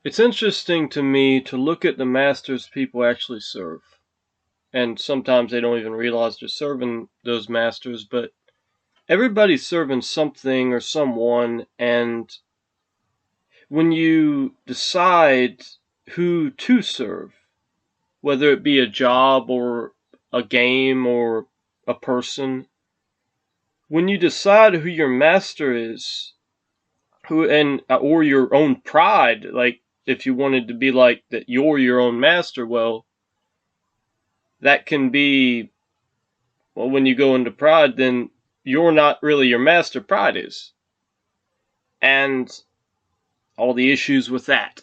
It's interesting to me to look at the masters people actually serve. And sometimes they don't even realize they're serving those masters, but everybody's serving something or someone, and when you decide who to serve, whether it be a job or a game or a person, when you decide who your master is, or your own pride, like if you wanted to be like that you're your own master, well, that can be, well, when you go into pride, then you're not really your master, pride is. And all the issues with that.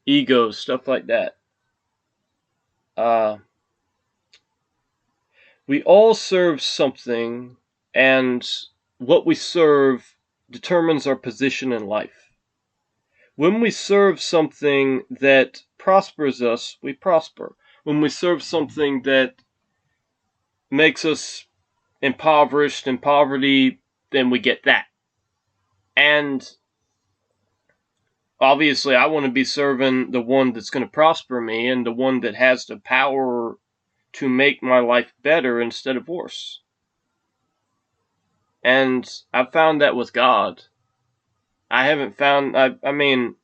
Ego, stuff like that. We all serve something, and what we serve determines our position in life. When we serve something that prospers us, we prosper. When we serve something that makes us impoverished, in poverty, then we get that. And obviously, I want to be serving the one that's going to prosper me and the one that has the power to make my life better instead of worse. And I've found that with God. I haven't found, I mean,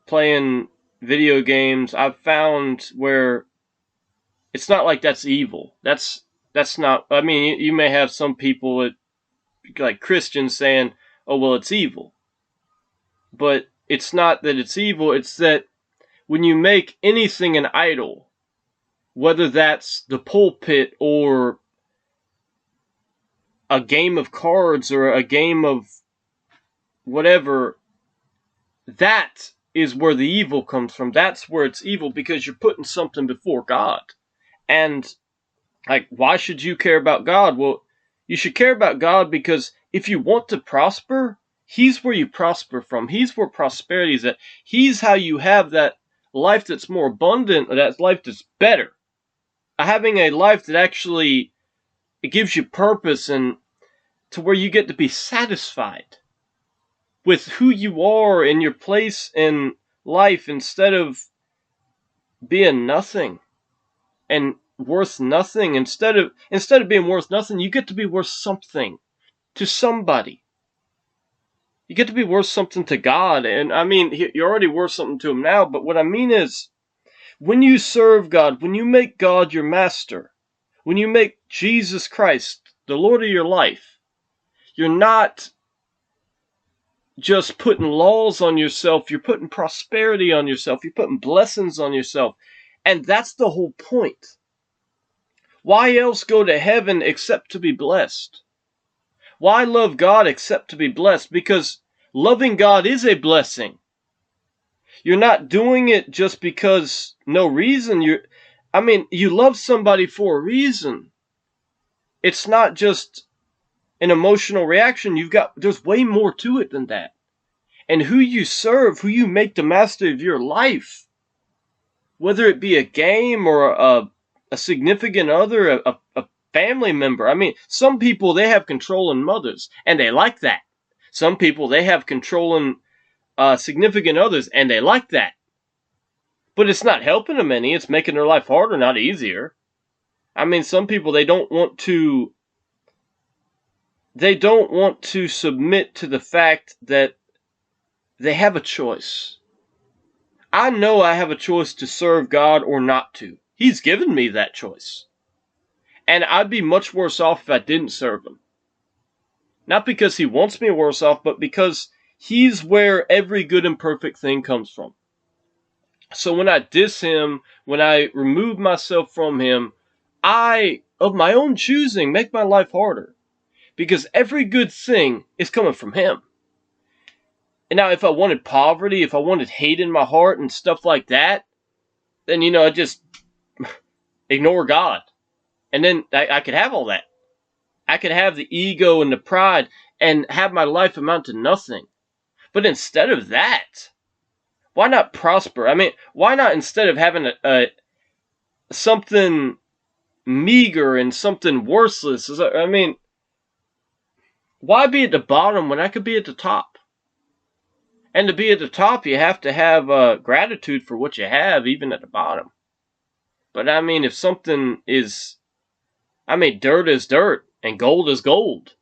playing video games, I've found where it's not like that's evil. That's not, I mean, you may have some people, like Christians, saying, oh, well, it's evil. But it's not that it's evil, it's that when you make anything an idol, whether that's the pulpit or a game of cards or a game of whatever, that is where the evil comes from. That's where it's evil, because you're putting something before God. And, like, why should you care about God? Well, you should care about God because if you want to prosper, He's where you prosper from. He's where prosperity is at. He's how you have that life that's more abundant, or that life that's better. Having a life that actually, it gives you purpose, and to where you get to be satisfied with who you are and your place in life, instead of being nothing and worth nothing. Instead of being worth nothing, you get to be worth something to somebody. You get to be worth something to God. And I mean, you're already worth something to Him now, but what I mean is, when you serve God, when you make God your master, when you make Jesus Christ the Lord of your life, you're not just putting laws on yourself, you're putting prosperity on yourself, you're putting blessings on yourself. And that's the whole point. Why else go to heaven except to be blessed? Why love God except to be blessed? Because loving God is a blessing. You're not doing it just because no reason. You love somebody for a reason. It's not just an emotional reaction. There's way more to it than that. And who you serve, who you make the master of your life, whether it be a game or a significant other, a family member. I mean, some people, they have controlling mothers, and they like that. Some people, they have controlling significant others, and they like that. But it's not helping them any. It's making their life harder, not easier. I mean, some people, they don't want to submit to the fact that they have a choice. I know I have a choice to serve God or not to. He's given me that choice. And I'd be much worse off if I didn't serve Him. Not because He wants me worse off, but because He's where every good and perfect thing comes from. So when I diss Him, when I remove myself from Him, I, of my own choosing, make my life harder. Because every good thing is coming from Him. And now if I wanted poverty, if I wanted hate in my heart and stuff like that, then, I just ignore God. And then I could have all that. I could have the ego and the pride and have my life amount to nothing. But instead of that, why not prosper? I mean, why not, instead of having something meager and something worthless, I mean, why be at the bottom when I could be at the top? And to be at the top, you have to have gratitude for what you have, even at the bottom. But I mean, if something is, dirt is dirt and gold is gold.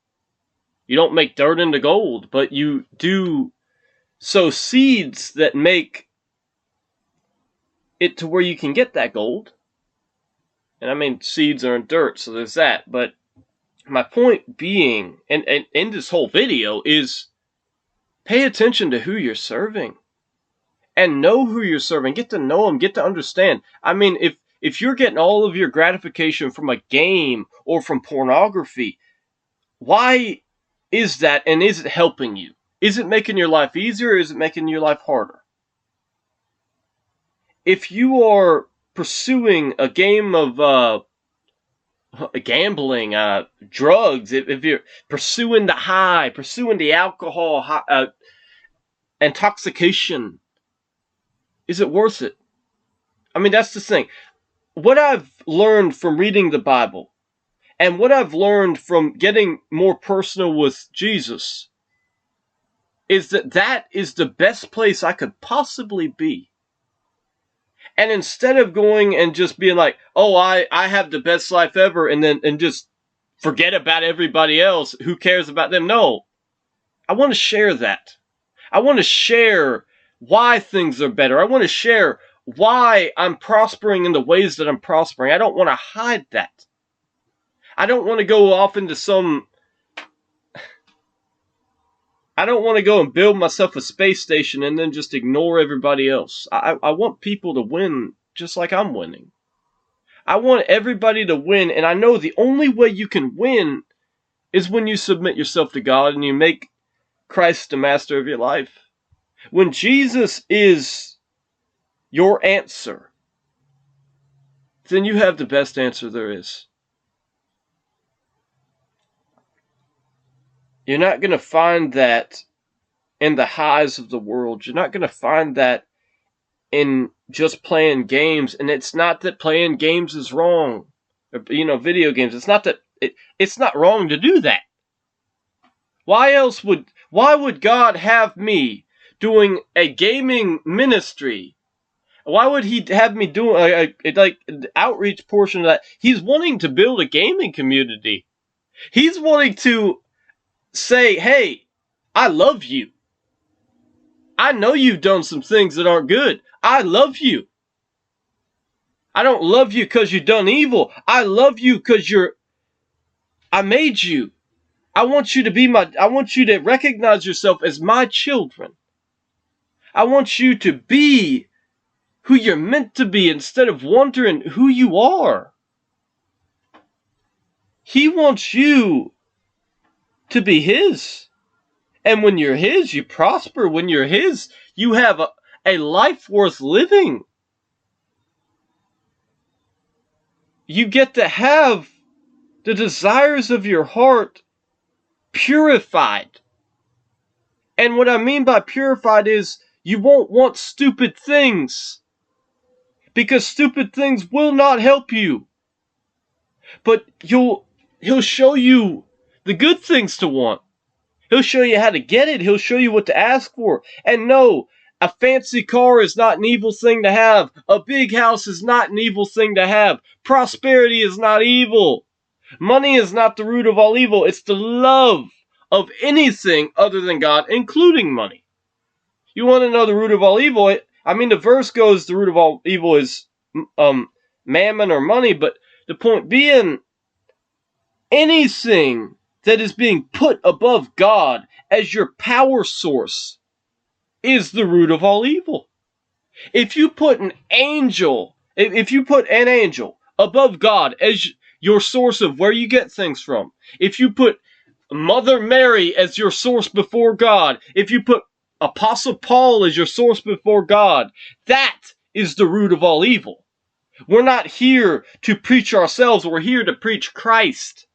You don't make dirt into gold, but you do sow seeds that make it to where you can get that gold. And seeds are in dirt, so there's that. But my point being, and in this whole video, is pay attention to who you're serving. And know who you're serving. Get to know them. Get to understand. If you're getting all of your gratification from a game or from pornography, why is that, and is it helping you? Is it making your life easier, or is it making your life harder? If you are pursuing a game of gambling, drugs, if you're pursuing the high, pursuing the alcohol, intoxication, is it worth it? That's the thing. What I've learned from reading the Bible, and what I've learned from getting more personal with Jesus, is that is the best place I could possibly be. And instead of going and just being like, oh, I have the best life ever, and just forget about everybody else, who cares about them? No. I want to share that. I want to share why things are better. I want to share why I'm prospering in the ways that I'm prospering. I don't want to hide that. I don't want to go off into I don't want to go and build myself a space station and then just ignore everybody else. I want people to win just like I'm winning. I want everybody to win, and I know the only way you can win is when you submit yourself to God and you make Christ the master of your life. When Jesus is your answer, then you have the best answer there is. You're not going to find that in the highs of the world. You're not going to find that in just playing games. And it's not that playing games is wrong. Video games. It's not that it's not wrong to do that. Why would God have me doing a gaming ministry? Why would he have me doing an outreach portion of that? He's wanting to build a gaming community. He's wanting to say, hey, I love you. I know you've done some things that aren't good. I love you. I don't love you because you've done evil. I love you because I made you. I want you to recognize yourself as my children. I want you to be who you're meant to be instead of wondering who you are. He wants you to be his. And when you're his, you prosper. When you're his, you have a life worth living. You get to have the desires of your heart purified. And what I mean by purified is you won't want stupid things, because stupid things will not help you. But he'll show you the good things to want. He'll show you how to get it. He'll show you what to ask for. And no, a fancy car is not an evil thing to have. A big house is not an evil thing to have. Prosperity is not evil. Money is not the root of all evil. It's the love of anything other than God, including money. You want to know the root of all evil? The verse goes, the root of all evil is mammon or money, but the point being, anything that is being put above God as your power source is the root of all evil. If you put an angel above God as your source of where you get things from, if you put Mother Mary as your source before God, if you put Apostle Paul as your source before God, that is the root of all evil. We're not here to preach ourselves, we're here to preach Christ.